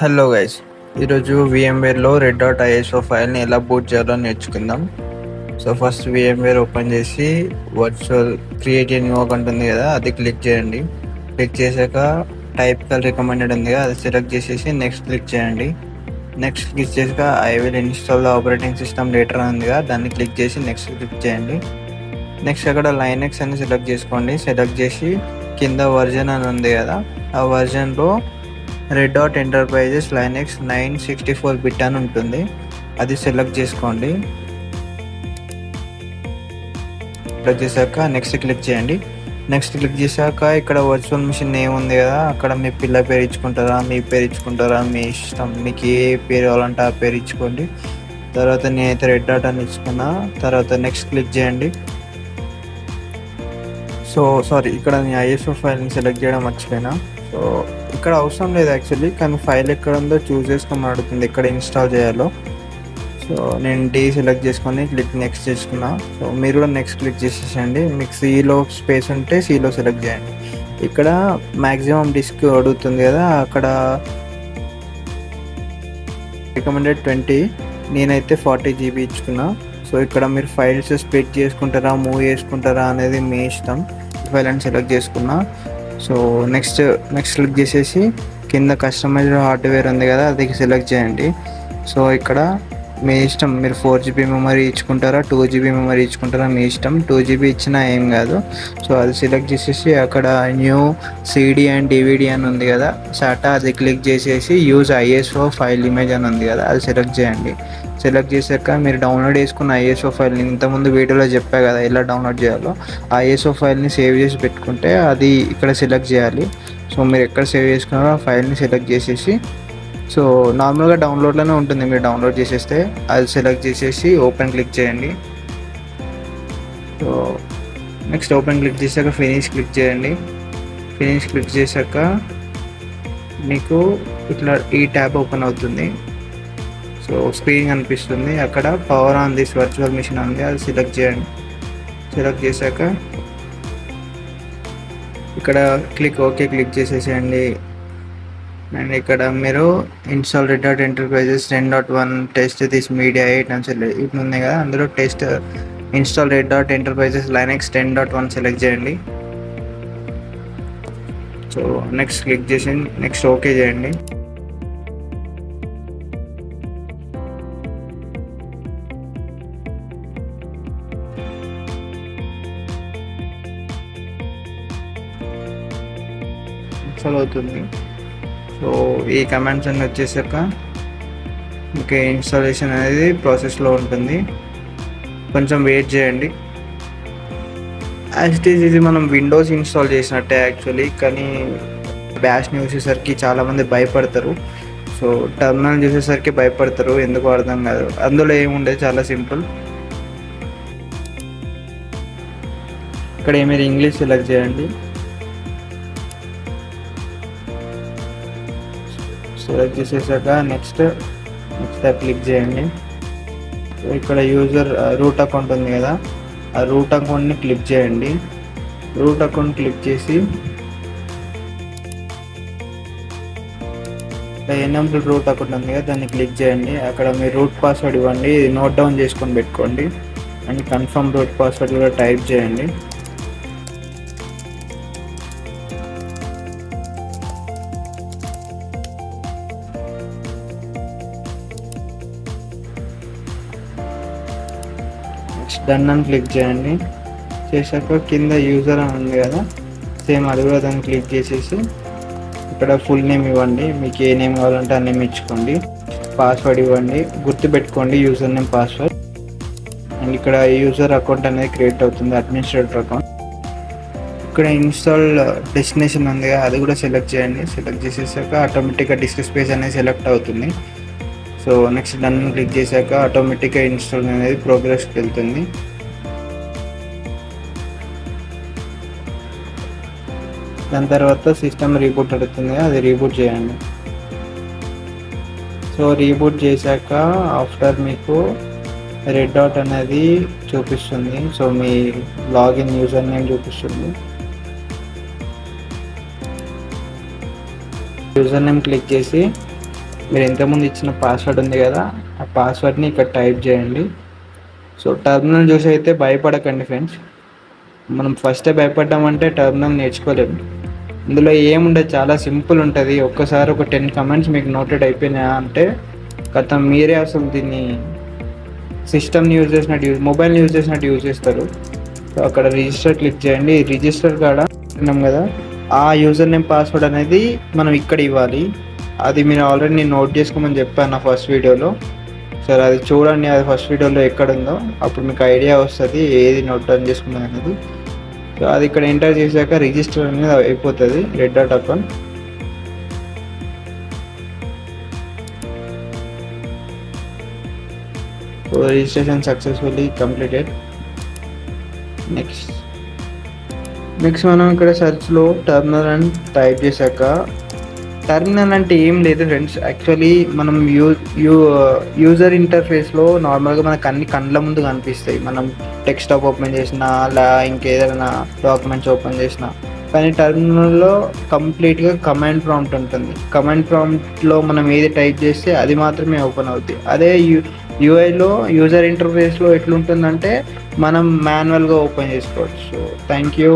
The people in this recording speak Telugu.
హలో గైస్, ఈరోజు VMwareలో రెడ్ డాట్ ఐఎస్ఓ ఫైల్ని ఎలా బూట్ చేయాలో నేర్చుకుందాం. సో ఫస్ట్ VMware ఓపెన్ చేసి virtual create a new account ఉంది కదా, అది క్లిక్ చేయండి. క్లిక్ చేశాక టైపికల్ రికమెండెడ్ ఉంది కదా, అది సెలెక్ట్ చేసేసి నెక్స్ట్ క్లిక్ చేయండి. నెక్స్ట్ క్లిక్ చేశాక I will install the operating system later ఉంది కదా, దాన్ని క్లిక్ చేసి నెక్స్ట్ క్లిక్ చేయండి. నెక్స్ట్ అక్కడ లైనెక్స్ అని సెలెక్ట్ చేసుకోండి. సెలెక్ట్ చేసి కింద వర్జన్ అని ఉంది కదా, ఆ వర్జన్లో Red Hat Enterprises Linux 964 bit అని ఉంటుంది, అది సెలెక్ట్ చేసుకోండి. సెలెక్ట్ చేశాక నెక్స్ట్ క్లిక్ చేయండి. నెక్స్ట్ క్లిక్ చేశాక ఇక్కడ వర్చువల్ మిషన్ నేమ్ ఉంది కదా, అక్కడ మీ పిల్ల పేరు ఇచ్చుకుంటారా, మీ పేరు ఇచ్చుకుంటారా, మీ ఇష్టం, మీకు ఏ పేరు కావాలంటే ఆ పేరు ఇచ్చుకోండి. తర్వాత నేనైతే రెడ్ డాట్ అని ఇచ్చుకున్నా. తర్వాత నెక్స్ట్ క్లిక్ చేయండి. సో సారీ, ఇక్కడ నేను ఐఎస్ఓ ఫైల్ని సెలెక్ట్ చేయడం మర్చిపోయినా. సో ఇక్కడ అవసరం లేదు యాక్చువల్లీ, కానీ ఫైల్ ఎక్కడ ఉందో చూస్ చేసుకోమని అడుగుతుంది, ఎక్కడ ఇన్స్టాల్ చేయాలో. సో నేను సెలెక్ట్ చేసుకొని క్లిక్ నెక్స్ట్ చేసుకున్నా. సో మీరు కూడా నెక్స్ట్ క్లిక్ చేసేసండి. మీకు సిలో స్పేస్ ఉంటే సిలో సెలెక్ట్ చేయండి. ఇక్కడ మ్యాక్సిమం డిస్క్ అడుగుతుంది కదా, అక్కడ రికమెండెడ్ 20, నేనైతే 40 GB ఇచ్చుకున్నా. సో ఇక్కడ మీరు ఫైల్స్ స్ప్లిట్ చేసుకుంటారా, మూవ్ చేసుకుంటారా అనేది మీ ఇష్టం. ఫైల్ అని సెలెక్ట్ చేసుకున్నా. సో నెక్స్ట్ క్లిక్ చేసేసి కింద కస్టమైజ్డ్ హార్డ్వేర్ ఉంది కదా, అది సెలెక్ట్ చేయండి. సో ఇక్కడ మీ ఇష్టం, మీరు 4 GB మెమరీ ఇచ్చుకుంటారా, 2 GB మెమరీ ఇచ్చుకుంటారా, మీ ఇష్టం. 2 GB ఇచ్చినా ఏం కాదు. సో అది సెలెక్ట్ చేసేసి అక్కడ న్యూ CD అండ్ DVD అని ఉంది కదా, సాటా, అది క్లిక్ చేసేసి యూజ్ ISO ఫైల్ ఇమేజ్ అని ఉంది కదా, అది సెలెక్ట్ చేయండి. సెలెక్ట్ చేశాక మీరు డౌన్లోడ్ చేసుకున్న ISO ఫైల్ని ఇంతకుముందు వీడియోలో చెప్పా కదా ఎలా డౌన్లోడ్ చేయాలో, ఆ ISO ఫైల్ని సేవ్ చేసి పెట్టుకుంటే అది ఇక్కడ సెలెక్ట్ చేయాలి. సో మీరు ఎక్కడ సేవ్ చేసుకున్నారో ఆ ఫైల్ని సెలెక్ట్ చేసేసి, సో నార్మల్గా డౌన్లోడ్లోనే ఉంటుంది, మీరు డౌన్లోడ్ చేసేస్తే అది సెలెక్ట్ చేసేసి ఓపెన్ క్లిక్ చేయండి. సో నెక్స్ట్ ఓపెన్ క్లిక్ చేశాక ఫినిష్ క్లిక్ చేయండి. ఫినిష్ క్లిక్ చేశాక మీకు ఇట్లా ఈ ట్యాబ్ ఓపెన్ అవుతుంది. సో స్క్రీన్ కనిపిస్తుంది, అక్కడ power on this virtual machine ఉంది, అది సెలెక్ట్ చేయండి. సెలెక్ట్ చేశాక ఇక్కడ ఓకే క్లిక్ చేసేసేయండి. అండ్ ఇక్కడ మీరు install red Hat enterprises 10.1 test this media 8 అని ఇట్లా ఉంది కదా, అందులో test install red Hat Enterprises Linux 10.1 select చేయండి. సో నెక్స్ట్ క్లిక్ చేసి నెక్స్ట్ ఓకే చేయండి. ఇన్స్టాల్ అవుతుంది. సో ఈ కమాండ్స్ అన్నీ వచ్చేసాక మీకు ఇన్స్టాలేషన్ అనేది ప్రాసెస్లో ఉంటుంది, కొంచెం వెయిట్ చేయండి. యాజ్ ఇట్ ఈజ్ ఇది మనం విండోస్ ఇన్స్టాల్ చేసినట్టే యాక్చువల్లీ, కానీ బ్యాష్ని చూసేసరికి చాలామంది భయపడతారు. సో టర్మినల్ చూసేసరికి భయపడతారు, ఎందుకు అర్థం కాదు. అందులో ఏముండేది చాలా సింపుల్. ఇక్కడ మీరు ఇంగ్లీష్ సెలెక్ట్ చేయండి. సెలెక్ట్ చేసేసాక నెక్స్ట్ క్లిక్ చేయండి. ఇక్కడ యూజర్ రూట్ అకౌంట్ ఉంది కదా, ఆ రూట్ అకౌంట్ని క్లిక్ చేయండి. రూట్ అకౌంట్ క్లిక్ చేసి ఎనేబుల్ రూట్ అకౌంట్ ఉంది కదా, దాన్ని క్లిక్ చేయండి. అక్కడ మీ రూట్ పాస్వర్డ్ ఇవ్వండి, నోట్ డౌన్ చేసుకొని పెట్టుకోండి. అండ్ కన్ఫర్మ్ రూట్ పాస్వర్డ్ కూడా టైప్ చేయండి. డన్ అని క్లిక్ చేయండి. చేశాక కింద యూజర్ అని ఉంది కదా, సేమ్ అది కూడా దాన్ని క్లిక్ చేసేసి ఇక్కడ ఫుల్ నేమ్ ఇవ్వండి, మీకు ఏ నేమ్ కావాలంటే ఆ నేమ్ ఇచ్చుకోండి. పాస్వర్డ్ ఇవ్వండి, గుర్తుపెట్టుకోండి యూజర్ నేమ్ పాస్వర్డ్. అండ్ ఇక్కడ యూజర్ అకౌంట్ అనేది క్రియేట్ అవుతుంది, అడ్మినిస్ట్రేటర్ అకౌంట్. ఇక్కడ ఇన్స్టాల్ డెస్టినేషన్ ఉంది కదా, అది కూడా సెలెక్ట్ చేయండి. సెలెక్ట్ చేసేసాక ఆటోమేటిక్గా డిస్క్ స్పేస్ అనేది సెలెక్ట్ అవుతుంది. సో నెక్స్ట్ డన్ క్లిక్ చేశాక ఆటోమేటిక్గా ఇన్స్టాల్ అనేది ప్రోగ్రెస్కి వెళ్తుంది. దాని తర్వాత సిస్టమ్ రీబూట్ అడుగుతుంది, అది రీబూట్ చేయండి. సో రీబూట్ చేశాక ఆఫ్టర్ మీకు రెడ్ డాట్ అనేది చూపిస్తుంది. సో మీ లాగిన్ యూజర్ నేమ్ చూపిస్తుంది. యూజర్ నేమ్ క్లిక్ చేసి మీరు ఇంతకుముందు ఇచ్చిన పాస్వర్డ్ ఉంది కదా, ఆ పాస్వర్డ్ని ఇక్కడ టైప్ చేయండి. సో టర్మినల్ చూసి అయితే భయపడకండి ఫ్రెండ్స్. మనం ఫస్టే భయపడ్డామంటే టర్మినల్ నేర్చుకోలేము. ఇందులో ఏముండదు, చాలా సింపుల్ ఉంటుంది. ఒక్కసారి ఒక 10 కమెంట్స్ మీకు నోటెడ్ అయిపోయినాయా అంటే గతం మీరే అసలు దీన్ని సిస్టమ్ని యూజ్ చేసినట్టు మొబైల్ని యూజ్ చేసినట్టు యూజ్ చేస్తారు. సో అక్కడ రిజిస్టర్ క్లిక్ చేయండి. రిజిస్టర్ కాడ ఉన్నాం కదా, ఆ యూజర్ నేమ్ పాస్వర్డ్ అనేది మనం ఇక్కడ ఇవ్వాలి. అది మీరు ఆల్రెడీ నేను నోట్ చేసుకోమని చెప్పాను నా ఫస్ట్ వీడియోలో. సరే అది చూడండి, అది ఫస్ట్ వీడియోలో ఎక్కడ ఉందో, అప్పుడు మీకు ఐడియా వస్తుంది ఏది నోట్ డౌన్ చేసుకున్నది అనేది. సో అది ఇక్కడ ఎంటర్ చేశాక రిజిస్టర్ అనేది అయిపోతుంది, red dot account. So registration successfully completed. Next మనం ఇక్కడ సెర్చ్లో టర్మినల్ అని టైప్ చేశాక, టర్మినల్ అంటే ఏం లేదు ఫ్రెండ్స్, యాక్చువల్లీ మనం యూజర్ ఇంటర్ఫేస్లో నార్మల్గా మనకు అన్ని కండ్ల ముందు కనిపిస్తాయి, మనం డెస్క్టాప్ ఓపెన్ చేసినా ఇంకేదైనా డాక్యుమెంట్స్ ఓపెన్ చేసినా. కానీ టర్మినల్లో కంప్లీట్గా కమాండ్ ప్రాంప్ట్ ఉంటుంది. కమాండ్ ప్రాంప్ట్లో మనం ఏది టైప్ చేస్తే అది మాత్రమే ఓపెన్ అవుతుంది. అదే యూఐలో యూజర్ ఇంటర్ఫేస్లో ఎట్లుంటుందంటే మనం మాన్యువల్గా ఓపెన్ చేసుకోవచ్చు. So thank you.